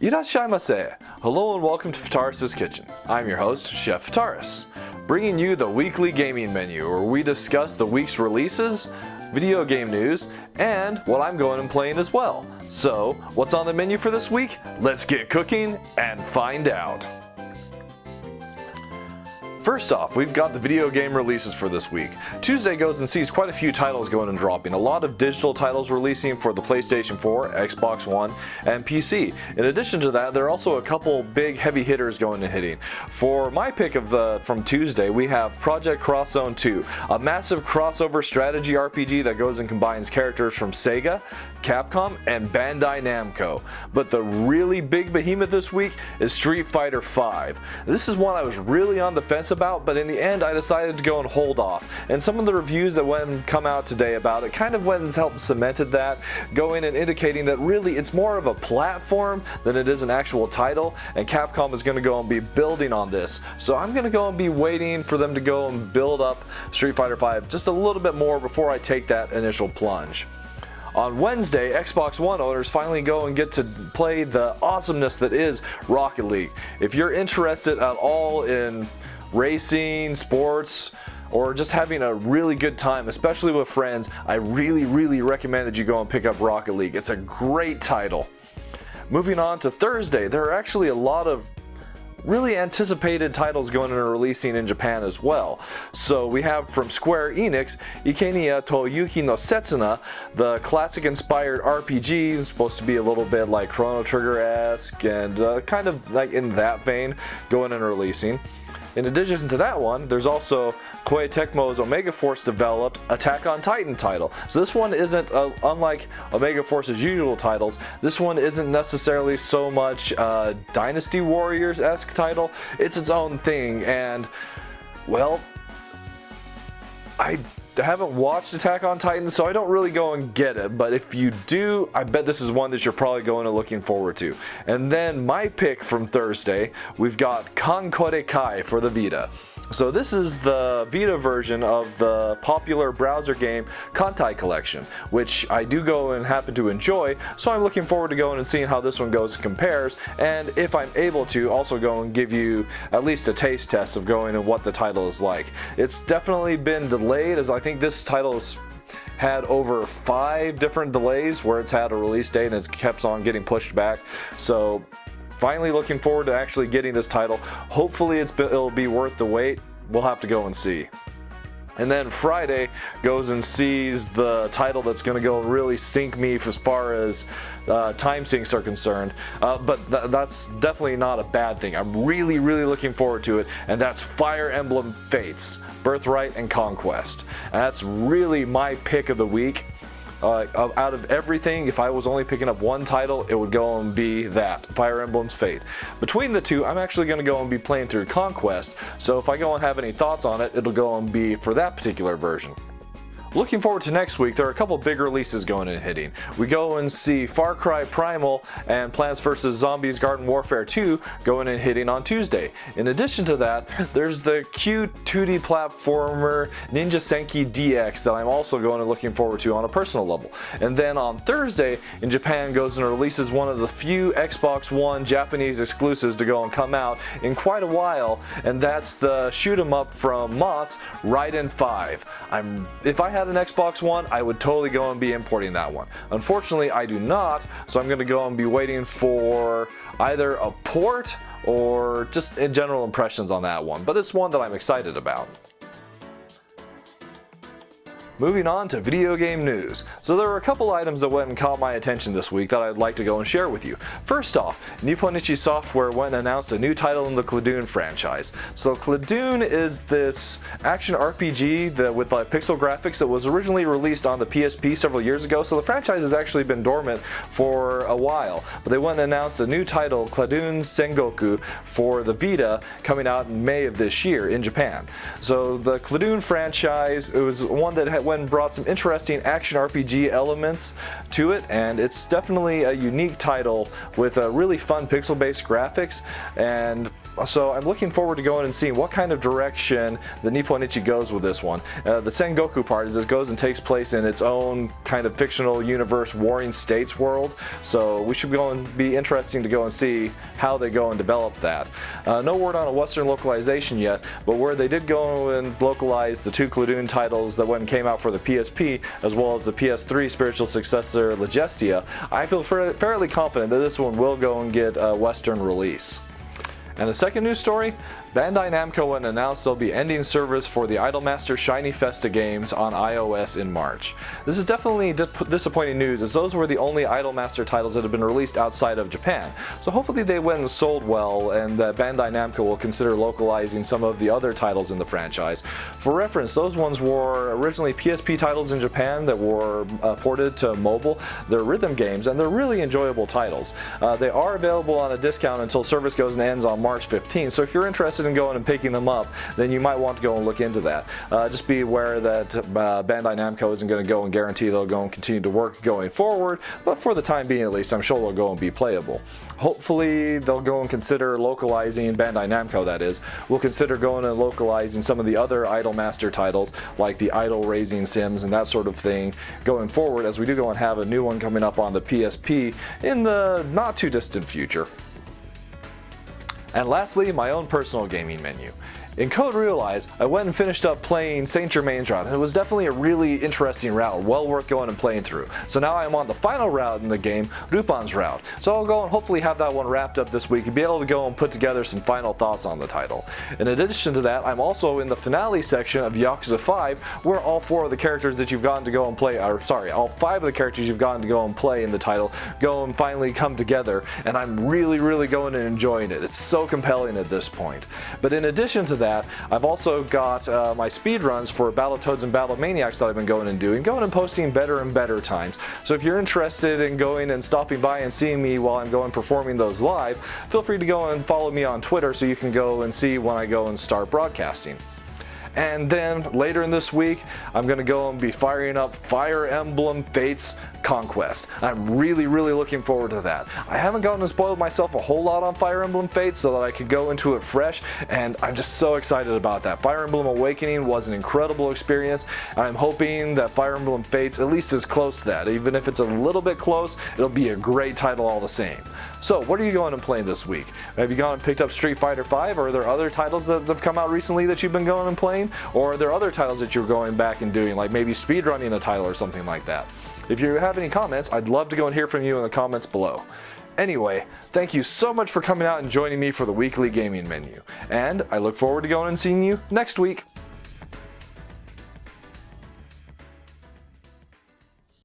Irashaimase! Hello and welcome to Fitaurus Kitchen. I'm your host, Chef Fitaurus, bringing you the weekly gaming menu where we discuss the week's releases, video game news, and what I'm going and playing as well. So, what's on the menu for this week? Let's get cooking and find out. First off, we've got the video game releases for this week. Tuesday goes and sees quite a few titles going and dropping. A lot of digital titles releasing for the PlayStation 4, Xbox One, and PC. In addition to that, there are also a couple big heavy hitters going and hitting. For my pick from Tuesday, we have Project Cross Zone 2, a massive crossover strategy RPG that goes and combines characters from Sega, Capcom, and Bandai Namco. But the really big behemoth this week is Street Fighter V. This is one I was really on the fence about, but in the end I decided to go and hold off. And some of the reviews that went and come out today about it kind of went and helped cemented that, going and indicating that really it's more of a platform than it is an actual title, and Capcom is going to go and be building on this. So I'm going to go and be waiting for them to go and build up Street Fighter V just a little bit more before I take that initial plunge. On Wednesday, Xbox One owners finally go and get to play the awesomeness that is Rocket League. If you're interested at all in racing, sports, or just having a really good time, especially with friends, I really recommend that you go and pick up Rocket League. It's a great title. Moving on to Thursday, there are actually a lot of really anticipated titles going and releasing in Japan as well. So we have from Square Enix, Ikenia to Yuki no Setsuna, the classic inspired RPG. It's supposed to be a little bit like Chrono Trigger-esque and kind of like in that vein, going and releasing. In addition to that one, there's also Koei Tecmo's Omega Force developed Attack on Titan title. So this one isn't, unlike Omega Force's usual titles, this one isn't necessarily so much Dynasty Warriors-esque title. It's its own thing, and, well, I haven't watched Attack on Titan, so I don't really go and get it, but if you do, I bet this is one that you're probably going and looking forward to. And then my pick from Thursday, we've got Kankore Kai for the Vita. So this is the Vita version of the popular browser game Kantai Collection, which I do go and happen to enjoy, so I'm looking forward to going and seeing how this one goes and compares, and if I'm able to, also go and give you at least a taste test of going and what the title is like. It's definitely been delayed, as I think this title has had over 5 different delays where it's had a release date and it's kept on getting pushed back. So finally looking forward to actually getting this title. Hopefully it'll be worth the wait. We'll have to go and see. And then Friday goes and sees the title that's going to go really sink me as far as time sinks are concerned. But that's definitely not a bad thing. I'm really looking forward to it, and that's Fire Emblem Fates, Birthright and Conquest. And that's really my pick of the week. Out of everything, if I was only picking up one title, it would go and be that, Fire Emblem's Fate. Between the two, I'm actually going to go and be playing through Conquest, so if I go and have any thoughts on it, it'll go and be for that particular version. Looking forward to next week, there are a couple big releases going and hitting. We go and see Far Cry Primal and Plants vs. Zombies Garden Warfare 2 going and hitting on Tuesday. In addition to that, there's the cute 2D platformer Ninja Senki DX that I'm also going and looking forward to on a personal level. And then on Thursday, in Japan goes and releases one of the few Xbox One Japanese exclusives to go and come out in quite a while, and that's the shoot 'em up from Moss, Raiden 5. If I had an Xbox One, I would totally go and be importing that one. Unfortunately, I do not, so I'm going to go and be waiting for either a port or just in general impressions on that one, but it's one that I'm excited about. Moving on to video game news. So there were a couple items that went and caught my attention this week that I'd like to go and share with you. First off, Nipponichi Software went and announced a new title in the Cladoon franchise. So Cladoon is this action RPG with pixel graphics that was originally released on the PSP several years ago, so the franchise has actually been dormant for a while. But they went and announced a new title, Cladoon Sengoku, for the Vita, coming out in May of this year in Japan. So the Cladoon franchise, it was one that went and brought some interesting action RPG elements to it, and it's definitely a unique title with really fun pixel-based graphics. And so I'm looking forward to going and seeing what kind of direction the Nippon Ichi goes with this one. The Sengoku part is it goes and takes place in its own kind of fictional universe, Warring States world. So we should go and be interesting to go and see how they go and develop that. No word on a Western localization yet, but where they did go and localize the two Cladoon titles that went and came out for the PSP, as well as the PS3 spiritual successor Legestia, I feel fairly confident that this one will go and get a Western release. And the second news story, Bandai Namco went and announced they'll be ending service for the Idolmaster Shiny Festa games on iOS in March. This is definitely disappointing news, as those were the only Idolmaster titles that have been released outside of Japan. So hopefully they went and sold well, and that Bandai Namco will consider localizing some of the other titles in the franchise. For reference, those ones were originally PSP titles in Japan that were ported to mobile. They're rhythm games, and they're really enjoyable titles. They are available on a discount until service goes and ends on March 15th, so if you're interested in going and picking them up, then you might want to go and look into that. Just be aware that Bandai Namco isn't going to go and guarantee they'll go and continue to work going forward, but for the time being at least, I'm sure they'll go and be playable. Hopefully they'll go and consider localizing, Bandai Namco that is, will consider going and localizing some of the other Idolmaster titles, like the idol raising sims and that sort of thing, going forward, as we do go and have a new one coming up on the PSP in the not too distant future. And lastly, my own personal gaming menu. In Code Realize, I went and finished up playing Saint Germain's route, and it was definitely a really interesting route, well worth going and playing through. So now I am on the final route in the game, Rupan's route. So I'll go and hopefully have that one wrapped up this week and be able to go and put together some final thoughts on the title. In addition to that, I'm also in the finale section of Yakuza 5, where all 4 of the characters that you've gotten to go and play, or sorry, all 5 of the characters you've gotten to go and play in the title go and finally come together, and I'm really going and enjoying it. It's so compelling at this point. But in addition to that, I've also got my speedruns for Battletoads and Battlemaniacs that I've been going and posting better and better times. So if you're interested in going and stopping by and seeing me while I'm going performing those live, feel free to go and follow me on Twitter so you can go and see when I go and start broadcasting. And then later in this week, I'm going to go and be firing up Fire Emblem Fates Conquest. I'm really looking forward to that. I haven't gotten to spoil myself a whole lot on Fire Emblem Fates so that I could go into it fresh, and I'm just so excited about that. Fire Emblem Awakening was an incredible experience, and I'm hoping that Fire Emblem Fates at least is close to that. Even if it's a little bit close, it'll be a great title all the same. So what are you going and playing this week? Have you gone and picked up Street Fighter V, or are there other titles that have come out recently that you've been going and playing? Or are there other titles that you're going back and doing, like maybe speedrunning a title or something like that? If you have any comments, I'd love to go and hear from you in the comments below. Anyway, thank you so much for coming out and joining me for the weekly gaming menu, and I look forward to going and seeing you next week.